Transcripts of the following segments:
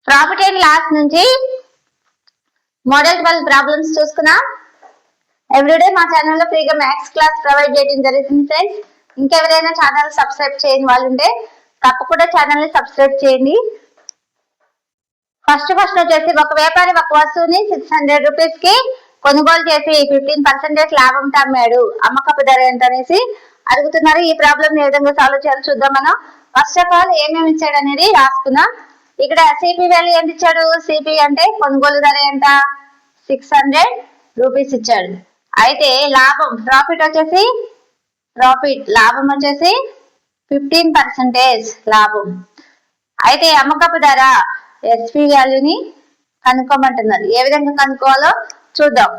Profit and loss నుంచి model 12 problems చూసుకున్నాం. Everyday మా ఛానల్లో ఫ్రీగా మ్యాథ్స్ క్లాస్ ప్రొవైడ్ చేయడం జరుగుతుంది ఫ్రెండ్స్. ఇంకెవరైనా ఛానల్ సబ్స్క్రైబ్ చేయని వాళ్ళు ఉంటే తప్పకుండా ఛానల్ ని సబ్స్క్రైబ్ చేయండి. ఫస్ట్ వచ్చేసి ఒక వ్యాపారి ఒక వస్తువుని 600 రూపీస్ కి కొనుగోలు చేసి 15% లాభంతో అమ్మాడు. అమ్మకపు ధర ఎంత అనేసి అడుగుతున్నారు. ఈ ప్రాబ్లం ఏ విధంగా సాల్వ్ చేయాలో చూద్దాం. మనం ఫస్ట్ ఆఫ్ ఆల్ ఏమేమి ఇచ్చాడు అనేది రాసుకుందాం. ఇక్కడ సిపి వాల్యూ ఎంత ఇచ్చాడు? సిపి అంటే కొనుగోలు ధర ఎంత? 600 రూపీస్ ఇచ్చాడు. అయితే లాభం ప్రాఫిట్ లాభం వచ్చేసి 15% లాభం. అయితే అమ్మకపు ధర ఎస్పి వాల్యూని కనుక్కోమంటున్నారు. ఏ విధంగా కనుక్కోవాలో చూద్దాం.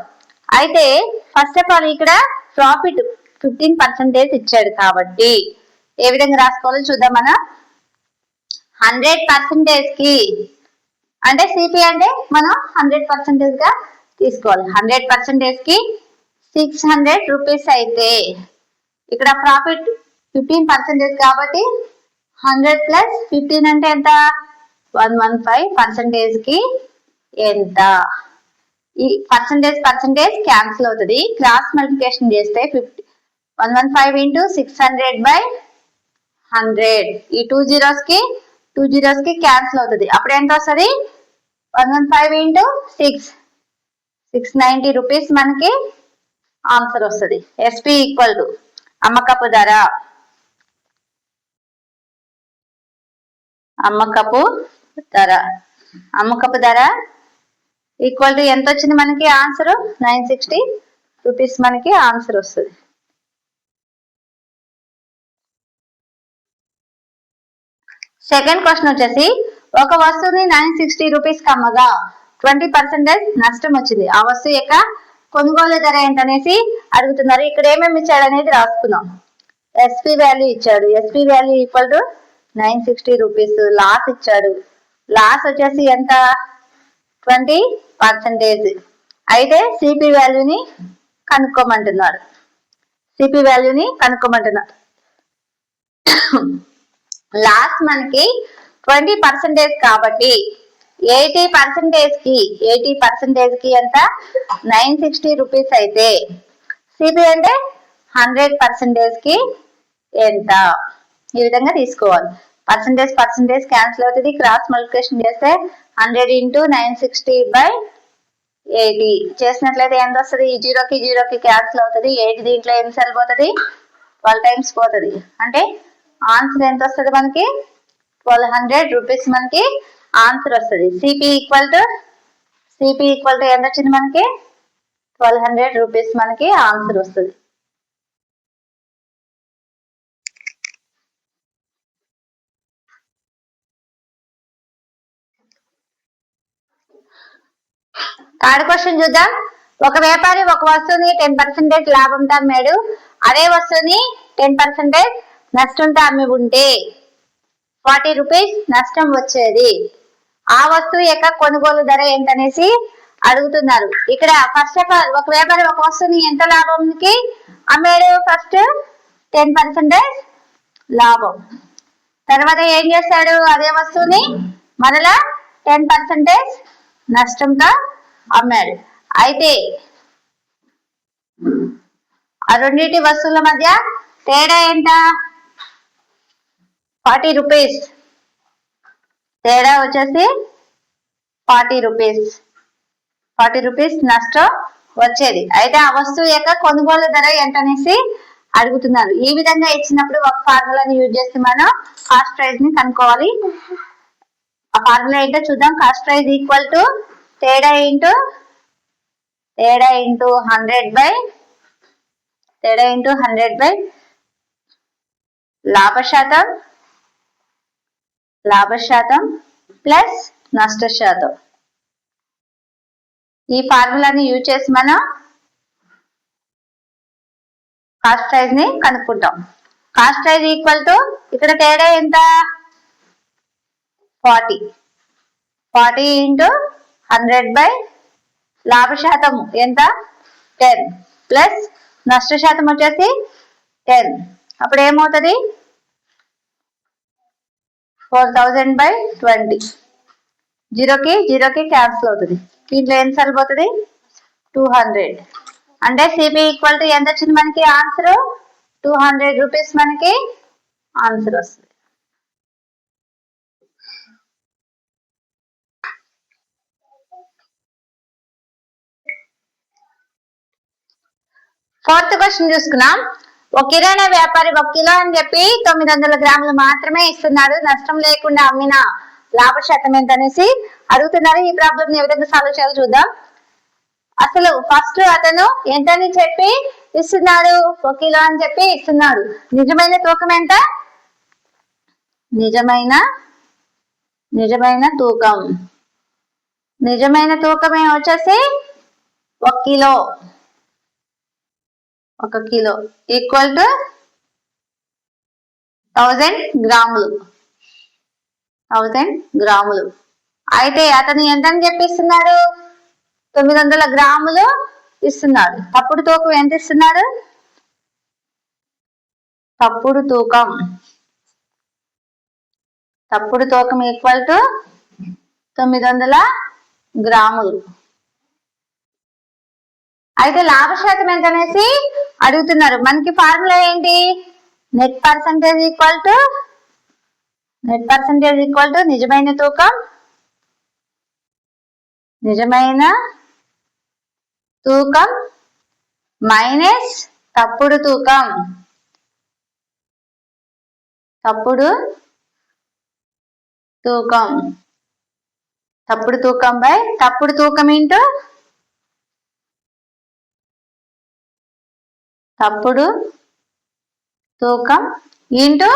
అయితే ఫస్ట్ ఆఫ్ ఆల్ ఇక్కడ ప్రాఫిట్ 15% ఇచ్చాడు కాబట్టి ఏ విధంగా రాసుకోవాలో చూద్దాం. మనం 100% కి అంటే సిపి అంటే మనం 100% గా తీసుకోవాలి. 100% కి 600 రూపీస్ అయితే ఇక్కడ ప్రాఫిట్ 15% కాబట్టి 100 ప్లస్ 15 అంటే ఎంత? 115% కి ఎంత? ఈ పర్సంటేజ్ క్యాన్సిల్ అవుతుంది. క్రాస్ మల్టిప్లికేషన్ చేస్తే 115 ఇంటూ 600/100 ఈ 2 zeros కి క్యాన్సిల్ అవుతుంది. అప్పుడు ఎంత వస్తుంది? 115 ఇంటూ 690 రూపీస్ మనకి ఆన్సర్ వస్తుంది. ఎస్పి ఈక్వల్ టు అమ్మకపు ధర ఈక్వల్ టు ఎంత వచ్చింది మనకి ఆన్సర్? 960 రూపీస్ మనకి ఆన్సర్ వస్తుంది. సెకండ్ క్వశ్చన్ వచ్చేసి ఒక వస్తువుని 960 రూపీస్ కమ్మగా 20% నష్టం వచ్చింది. ఆ వస్తువు యొక్క కొనుగోలు ధర ఏంటనేసి అడుగుతున్నారు. ఇక్కడ ఏమేమి ఇచ్చాడు అనేది రాసుకుందాం. ఎస్పి వాల్యూ ఇచ్చాడు. SP value equal to 960 rupees. Loss ఇచ్చాడు. లాస్ వచ్చేసి ఎంత? 20%. అయితే సిపి వాల్యూని కనుక్కోమంటున్నాడు. లాస్ మనకి 20% కాబట్టి 80% కి ఎంత? 960 రూపీస్ అయితే సిపి అంటే 100% కి ఎంత? ఈ విధంగా తీసుకోవాలి. పర్సంటేజ్ క్యాన్సిల్ అవుతుంది. క్రాస్ మల్టిప్లికేషన్ చేస్తే 100 ఇంటూ 960/80 చేసినట్లయితే ఎంత వస్తుంది? ఈ 0 కి క్యాన్సిల్ అవుతుంది. 8 దీంట్లో ఎన్నిసార్లు పోతుంది? 12 టైమ్స్ పోతుంది. అంటే ఆన్సర్ ఎంత వస్తుంది మనకి? 1200 రూపీస్ మనకి ఆన్సర్ వస్తుంది. సిపి ఈక్వల్ టు ఎంత వచ్చింది మనకి? 1200 రూపీస్ మనకి ఆన్సర్ వస్తుంది. థర్డ్ క్వశ్చన్ చూద్దాం. ఒక వ్యాపారి ఒక వస్తువుని 10% లాభంతో అమ్మాడు. అదే వస్తువుని 10% నష్టంతో అమ్మి ఉంటే 40 రూపీస్ నష్టం వచ్చేది. ఆ వస్తువు యొక్క కొనుగోలు ధర ఏంటనేసి అడుగుతున్నారు. ఇక్కడ ఫస్ట్ ఆఫ్ ఆల్ ఒక వ్యాపారి ఒక వస్తువుని ఎంత లాభంకి అమ్మాడు? ఫస్ట్ 10% లాభం. తర్వాత ఏం చేస్తాడు? అదే వస్తువుని మరలా 10% నష్టంతో అమ్మాడు. అయితే ఆ రెండింటి వస్తువుల మధ్య తేడా ఎంత? 40 రూపీస్. తేడా వచ్చేసి 40 రూపీస్ నష్టం వచ్చేది. అయితే ఆ వస్తువు యొక్క కొనుగోలు ధర ఏంటనేసి అడుగుతున్నారు. ఈ విధంగా ఇచ్చినప్పుడు ఒక ఫార్ములాని యూజ్ చేసి మనం కాస్ట్ ప్రైస్ ని కనుక్కోవాలి. ఆ ఫార్ములా ఏంటో చూద్దాం. కాస్ట్ ప్రైస్ ఈక్వల్ టు తేడా ఇంటూ 100/100 లాభశాతం ప్లస్ నష్ట శాతం. ఈ ఫార్ములాని యూజ్ చేసి మనం కాస్ట్ ప్రైస్ ని కనుక్కుంటాం. కాస్ట్ ప్రైస్ ఈక్వల్ టు ఇక్కడ తేడా ఎంత? 40 ఇంటూ 100 లాభశాతం ఎంత? 10 ప్లస్ నష్ట శాతం వచ్చేసి 10. అప్పుడు ఏమవుతుంది? 4000/20. జీరోకి క్యాన్సిల్ అవుతుంది. దీంట్లో ఎన్నిసార్లు పోతుంది? 200. అంటే సిపి ఈక్వల్ టు ఎంత వచ్చింది మనకి ఆన్సర్? 200 రూపీస్ మనకి ఆన్సర్ వస్తుంది. ఫోర్త్ క్వశ్చన్ చూసుకున్నాం. ఒక కిరాణా వ్యాపారి 1 కిలో అని చెప్పి 900 గ్రాములు మాత్రమే ఇస్తున్నాడు. నష్టం లేకుండా అమ్మిన లాభ శాతం ఎంత అనేసి అడుగుతున్నారు. ఈ ప్రాబ్లం ఏ విధంగా సాల్వ్ చేయాలో చూద్దాం. అసలు ఫస్ట్ అతను ఎంతని చెప్పి ఇస్తున్నాడు? 1 కిలో అని చెప్పి ఇస్తున్నాడు. నిజమైన తూకం ఎంత? నిజమైన తూకం వచ్చేసి 1 కిలో. 1 కిలో ఈక్వల్ టు 1000 గ్రాములు. 1000 గ్రాములు. అయితే అతను ఎంతని చెప్పిస్తున్నాడు? 900 గ్రాములు ఇస్తున్నాడు. తప్పుడు తూకం ఎంత ఇస్తున్నాడు? తప్పుడు తూకం ఈక్వల్ టు 900 గ్రాములు. అయితే లాభ శాతం ఎంత అనేసి అడుగుతున్నారు. మనకి ఫార్ములా ఏంటి? నెట్ పర్సంటేజ్ ఈక్వల్ టు నిజమైన తూకం మైనస్ తప్పుడు తూకం. తప్పుడు తూకం బై తప్పుడు తూకం ఇంటూ తప్పుడు తూకం ఇంటూ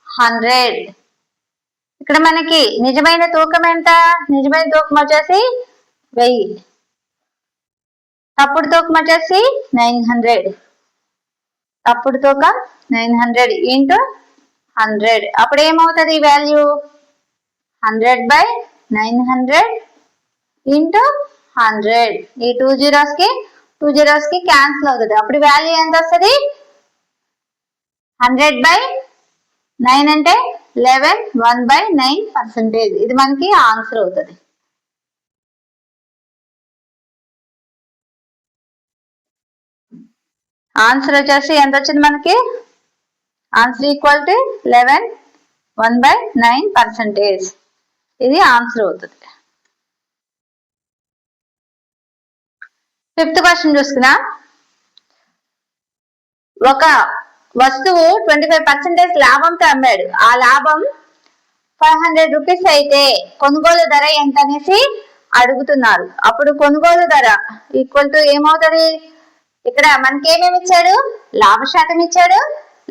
100. ఇక్కడ మనకి నిజమైన తూకం ఎంత? నిజమైన తూకం వచ్చేసి 1000. తప్పుడు తూకం వచ్చేసి 900. తప్పుడు తూకం 900 ఇంటూ 100. అప్పుడు ఏమవుతుంది వాల్యూ? 100/900 ఇంటూ 100. ఈ 2 zeros కి క్యాన్సిల్ అవుతుంది. అప్పుడు వాల్యూ ఎంత వస్తుంది? 100/9 అంటే 11. 1/9%. ఇది మనకి ఆన్సర్ అవుతుంది. ఆన్సర్ వచ్చేసి ఎంత వచ్చింది మనకి? Answer equal to 11. 1/9%. ఇది ఆన్సర్ అవుతుంది. ఫిఫ్త్ క్వశ్చన్ చూసుకున్నా. ఒక వస్తువు 25% లాభంతో అమ్మాడు. ఆ లాభం 500 రూపీస్ అయితే కొనుగోలు ధర ఎంత అనేసి అడుగుతున్నారు. అప్పుడు కొనుగోలు ధర ఈక్వల్ టు ఏమవుతుంది? ఇక్కడ మనకి ఏమేమి ఇచ్చాడు? లాభ శాతం ఇచ్చాడు,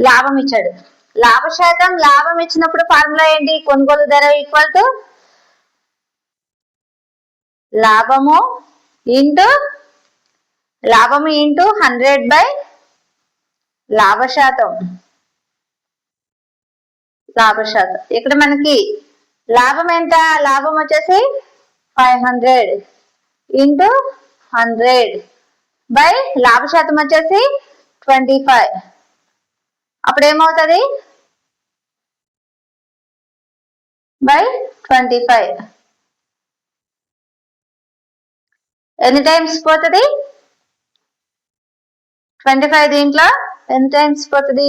లాభం ఇచ్చాడు. లాభ శాతం లాభం ఇచ్చినప్పుడు ఫార్ములా ఏంటి? కొనుగోలు ధర ఈక్వల్ టు లాభము ఇంటూ 100 లాభ శాతం. ఇక్కడ మనకి లాభం ఎంత? లాభం వచ్చేసి 500 ఇంటూ 100 బై లాభ శాతం వచ్చేసి 25. అప్పుడు ఏమవుతుంది? బై 25. ఎన్ని టైమ్స్ పోతుంది? 25 దీంట్లో ఎన్ని టైమ్స్ పోతుంది?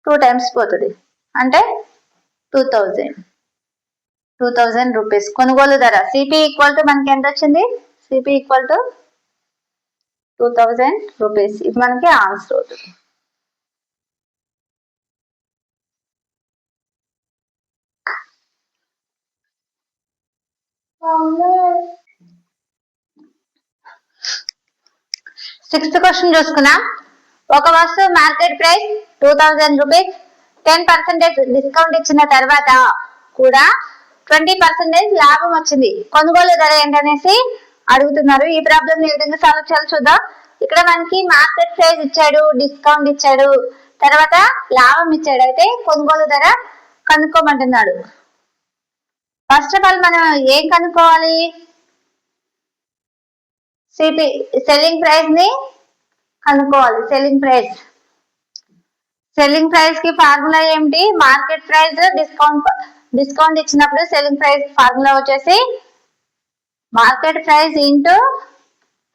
2 టైమ్స్ పోతుంది. అంటే 2000 రూపీస్ కొనుగోలు ధర. సిపి ఈక్వల్ టు మనకి ఎంత వచ్చింది? CP equal to 2000 rupees. ఇది మనకి ఆన్సర్ అవుతుంది. సిక్స్త్ క్వశ్చన్ చూసుకున్నాం. ఒక వస్తువు మార్కెట్ ప్రైస్ 2000 రూపీస్. 10% డిస్కౌంట్ ఇచ్చిన తర్వాత కూడా 20% లాభం వచ్చింది. కొనుగోలు ధర ఏంటనేసి అడుగుతున్నారు. ఈ ప్రాబ్లం ఏ విధంగా సాల్వ్ చేయాలో చూద్దాం. ఇక్కడ మనకి మార్కెట్ ప్రైస్ ఇచ్చాడు, డిస్కౌంట్ ఇచ్చాడు, తర్వాత లాభం ఇచ్చాడు. అయితే కొనుగోలు ధర కనుక్కోమంటున్నాడు. ఫస్ట్ ఆఫ్ ఆల్ మనం ఏం కనుక్కోవాలి? సిపి సెల్లింగ్ ప్రైస్ ని కనుక్కోవాలి. సెల్లింగ్ ప్రైస్ కి ఫార్ములా ఏమిటి? మార్కెట్ ప్రైస్ డిస్కౌంట్ డిస్కౌంట్ ఇచ్చినప్పుడు సెల్లింగ్ ప్రైస్ ఫార్ములా వచ్చేసి market price into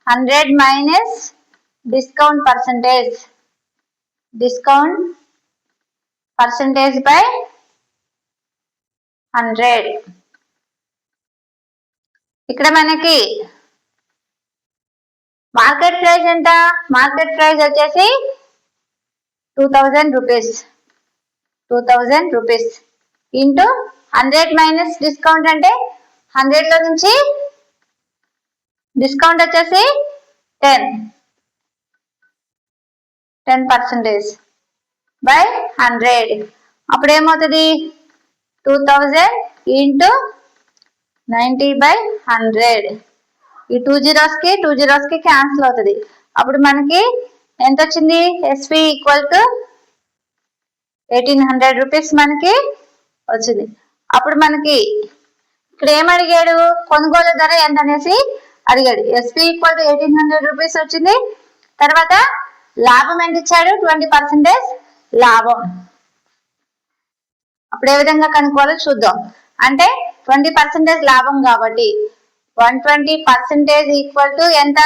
100 minus discount percentage by 100. ఇక్కడ మనకి మార్కెట్ ప్రైస్ ఎంత? మార్కెట్ ప్రైస్ వచ్చేసి 2000 rupees. 2000 rupees into 100 minus discount అంటే 100 లో నుంచి డిస్కౌంట్ వచ్చేసి 10% బై 100. అప్పుడు ఏమవుతుంది? 2000 ఇంటూ 90/100. ఈ 2 zeros కి క్యాన్సిల్ అవుతుంది. అప్పుడు మనకి ఎంత వచ్చింది? ఎస్పి ఈక్వల్ టు 1800 రూపీస్ మనకి వచ్చింది. అప్పుడు మనకి ఇక్కడ ఏం అడిగాడు? కొనుగోలు ధర ఎంత అనేసి అడిగాడు. ఎస్పి ఈక్వల్ టు 1800 రూపీస్ వచ్చింది. తర్వాత లాభం ఎంత ఇచ్చాడు? 20% లాభం. అప్పుడు ఏ విధంగా కనుక్కోవాలో చూద్దాం. అంటే 20% లాభం కాబట్టి 120% ఈక్వల్ టు ఎంత?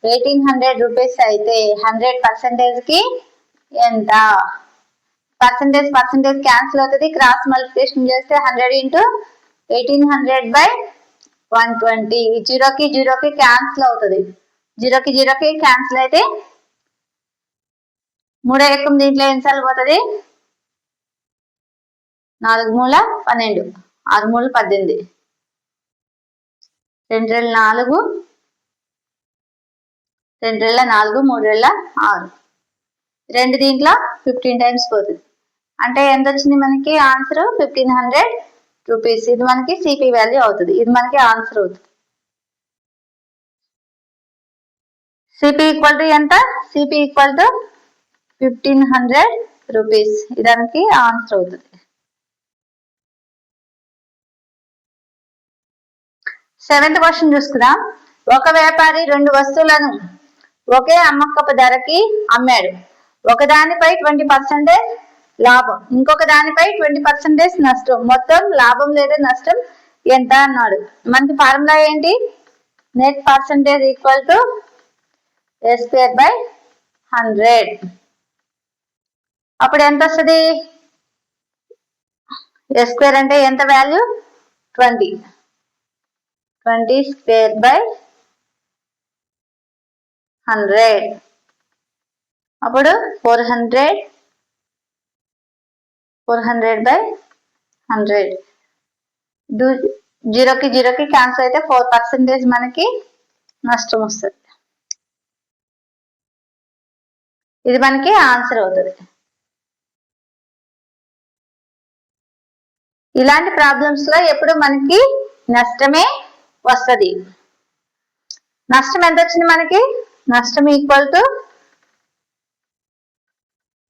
1800 రూపీస్ అయితే 100% కి ఎంత? పర్సంటేజ్ క్యాన్సిల్ అవుతుంది. క్రాస్ మల్టిప్లికేషన్ చేస్తే 100 ఇంటూ 1800/120. జీరోకి క్యాన్సిల్ అవుతుంది. జీరోకి క్యాన్సిల్ అయితే 3 ఎక్కువ దీంట్లో ఎన్నిసార్లు పోతుంది? 4 మూల 12, 6 మూల 18, 2 రెళ్ళ 4, 2 రెళ్ళ 4, 3 రెళ్ళ 6, 2 దీంట్లో 15 టైమ్స్ పోతుంది. అంటే ఎంత వచ్చింది మనకి? Answer 1500 rupees. ఇది మనకి సిపి వాల్యూ అవుతుంది. ఇది మనకి ఆన్సర్ అవుతుంది. సిపి ఈక్వల్ టు ఎంత? CP equal to 1500 rupees. ఇదానికి ఆన్సర్ అవుతుంది. 7th క్వశ్చన్ చూసుకుందాం. ఒక వ్యాపారి 2 వస్తువులను ఒకే అమ్మకపు ధరకి అమ్మాడు. ఒకదానిపై 20% లాభం, ఇంకొక దానిపై 20% నష్టం. మొత్తం లాభం లేదా నష్టం ఎంత అన్నాడు. మనకి ఫార్ములా ఏంటి? Net percentage equal to S²/100. అప్పుడు ఎంత వస్తుంది? S² అంటే ఎంత వాల్యూ? 20. 20²/100. అప్పుడు 400/100. జీరోకి క్యాన్సిల్ అయితే 4% మనకి నష్టం వస్తుంది. ఇది మనకి ఆన్సర్ అవుతుంది. ఇలాంటి ప్రాబ్లమ్స్ లో ఎప్పుడు మనకి నష్టమే వస్తుంది. నష్టం ఎంత వచ్చింది మనకి? నష్టం ఈక్వల్ టు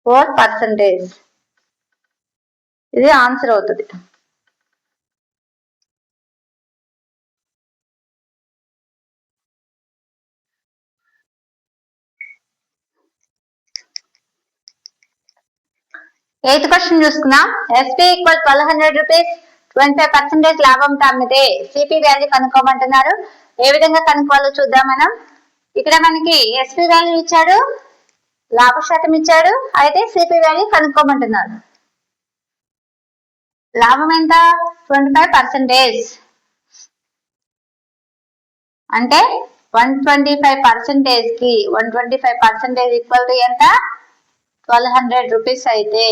4%. ఇది ఆన్సర్ అవుతుంది. ఎయిత్ క్వశ్చన్ చూసుకుందాం. ఎస్పీ ఈక్వల్ 1200 రూపీస్ 25% లాభంతో అమ్మితే సిపి వాల్యూ కనుక్కోమంటున్నారు. ఏ విధంగా కనుక్కోవాలో చూద్దాం మనం. ఇక్కడ మనకి ఎస్పీ వాల్యూ ఇచ్చాడు, లాభ శాతం ఇచ్చాడు, అయితే సిపి వాల్యూ కనుక్కోమంటున్నారు. లాభం ఎంత? 25%. అంటే 125% కి 125% ఈక్వల్ టు ఎంత? 1200 రూపీస్. అయితే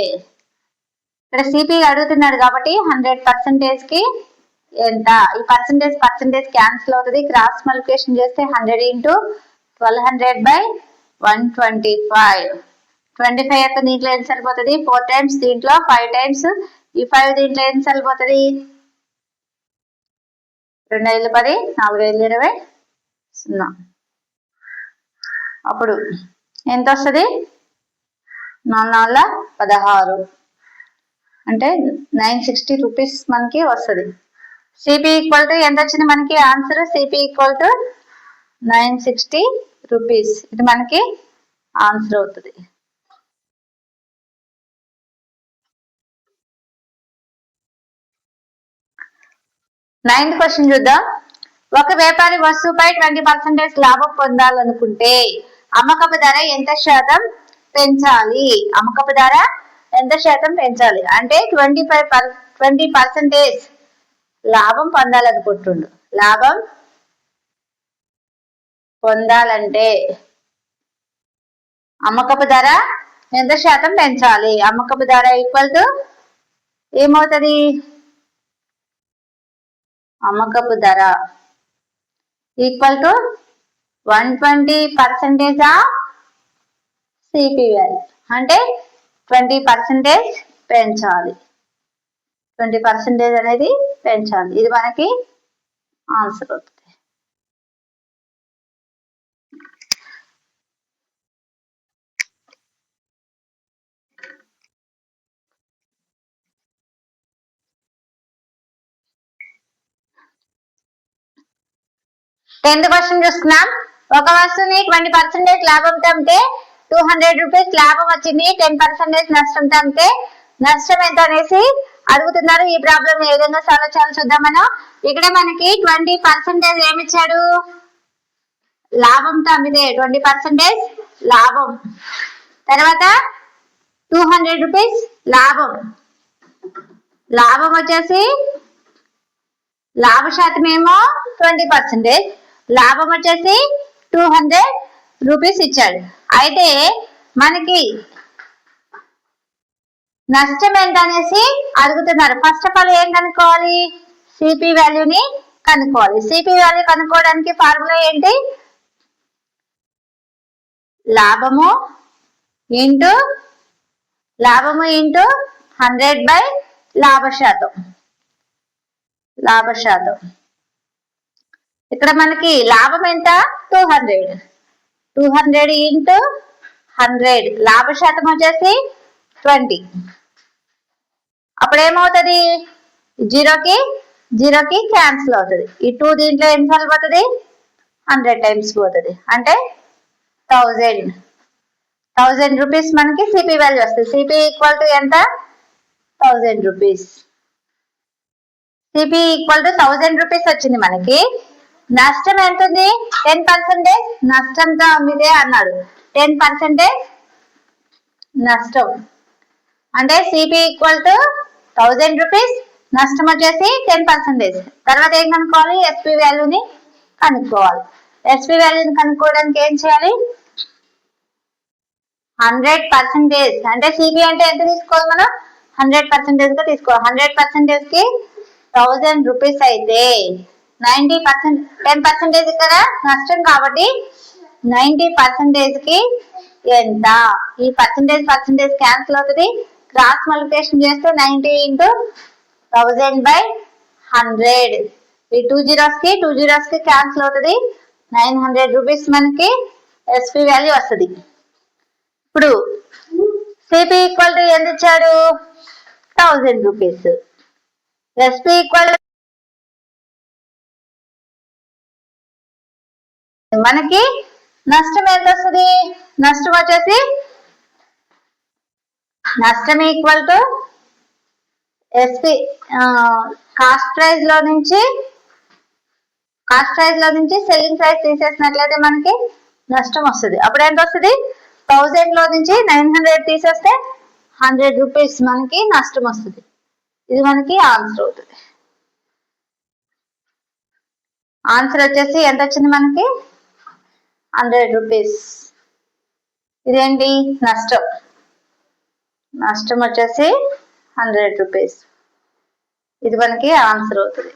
ఇక్కడ సిపి అడుగుతున్నాడు కాబట్టి 100% కి ఎంత? ఈ పర్సంటేజ్ క్యాన్సిల్ అవుతుంది. క్రాస్ మల్టిప్లికేషన్ చేస్తే 100 ఇంటూ 1200/125. 25 యొక్క దీంట్లో ఎన్ని సరిపోతుంది? 4 టైమ్స్, దీంట్లో 5 టైమ్స్. ఈ 5 దీంట్లో ఎన్ని సరిపోతుంది? 2 5 10, 4 5 20, 0. అప్పుడు ఎంత వస్తుంది? 4 4 16, అంటే 960 రూపీస్ మనకి వస్తుంది. సిపి ఈక్వల్ టు ఎంత వచ్చింది మనకి answer? CP equal to 960 rupees. ఇది మనకి ఆన్సర్ అవుతుంది. 9th క్వశ్చన్ చూద్దాం. ఒక వ్యాపారి వస్తువుపై 20% లాభం పొందాలనుకుంటే అమ్మకపు ధర ఎంత శాతం పెంచాలి? అమ్మకపు ధర ఎంత శాతం పెంచాలి అంటే 20% లాభం పొందాలనుకుంటుండు. లాభం పొందాలంటే అమ్మకపు ధర ఎంత శాతం పెంచాలి? అమ్మకపు ధర ఈక్వల్ టు ఏమవుతుంది? అమ్మకపు ధర equal to 120% of CP value అంటే 20% పెంచాలి. 20% అనేది పెంచాలి. ఇది మనకి ఆన్సర్ అవుతుంది. టెన్త్ క్వశ్చన్ చూస్తున్నాం. ఒక వస్తువుని 20% లాభంతో అమ్మితే 200 రూపీస్ లాభం వచ్చింది. 10% నష్టంతో అమ్మితే నష్టం ఎంత అనేసి అడుగుతున్నారు. ఈ ప్రాబ్లం ఏ విధంగా సాల్వ్ చేయాలో చూద్దాం మనం. ఇక్కడ మనకి 20% ఏమిచ్చాడు? లాభంతో అమ్మితే 20% లాభం, తర్వాత 200 రూపీస్ లాభం. లాభం వచ్చేసి లాభ శాతం ఏమో 20%, లాభం వచ్చేసి 200 రూపీస్ ఇచ్చాడు. అయితే మనకి నష్టం ఎంత అనేసి అడుగుతున్నారు. ఫస్ట్ ఆఫ్ ఆల్ ఏం కనుక్కోవాలి? సిపి వాల్యూని కనుక్కోవాలి. సిపి వాల్యూ కనుక్కోవడానికి ఫార్ములా ఏంటి? లాభము ఇంటూ 100 బై లాభ శాతం. ఇక్కడ మనకి లాభం ఎంత? 200 ఇంటూ 100, లాభ శాతం వచ్చేసి 20. అప్పుడు ఏమవుతుంది? జీరోకి క్యాన్సిల్ అవుతుంది. ఈ 2 దీంట్లో ఎన్నిసార్లు పోతుంది? 100 టైమ్స్ పోతుంది. అంటే 1000 రూపీస్ మనకి సిపి వాల్యూ వస్తుంది. సిపి ఈక్వల్ టు ఎంత? 1000 rupees. CP equal to 1000 rupees వచ్చింది మనకి. నష్టం ఎంత ఉంది? 10%. నష్టంతో అమ్మితే అన్నాడు. 10% నష్టం అంటే సిపి ఈక్వల్ టు 1000 రూపీస్, నష్టం వచ్చేసి 10%. తర్వాత ఏం కనుక్కోవాలి? ఎస్పి వాల్యూని కనుక్కోవాలి. ఎస్పి వాల్యూని కనుక్కోవడానికి ఏం చేయాలి? 100% అంటే సిపి అంటే ఎంత తీసుకోవాలి మనం? 100% గా తీసుకోవాలి. 100% కి 1000 రూపీస్ అయితే 90%, 10% కదా నష్టం కాబట్టి 90% కి ఎంత? ఈ పర్సెంటేజ్ క్యాన్సిల్ అవుతుంది. క్రాస్ మల్టిప్లికేషన్ చేస్తే 90 ఇంటూ 1000 బై 100. ఈ 2 zeros కి క్యాన్సిల్ అవుతుంది. 900 రూపీస్ మనకి ఎస్పి వాల్యూ వస్తుంది. ఇప్పుడు సిపి ఈక్వల్ టు ఎంత ఇచ్చాడు? 1000 రూపీస్. ఎస్పి ఈక్వల్ మనకి నష్టం ఎంత వస్తుంది? నష్టం వచ్చేసి నష్టం equal to SP cost price లో నుంచి సెల్లింగ్ ప్రైస్ తీసేసినట్లయితే మనకి నష్టం వస్తుంది. అప్పుడు ఎంత వస్తుంది? 1000 లో నుంచి 900 తీసేస్తే 100 రూపీస్ మనకి నష్టం వస్తుంది. ఇది మనకి ఆన్సర్ అవుతుంది. ఆన్సర్ వచ్చేసి ఎంత వచ్చింది మనకి? 100 రూపీస్. ఇదేంటి? నష్టం వచ్చేసి 100 రూపీస్. ఇది మనకి ఆన్సర్ అవుతుంది.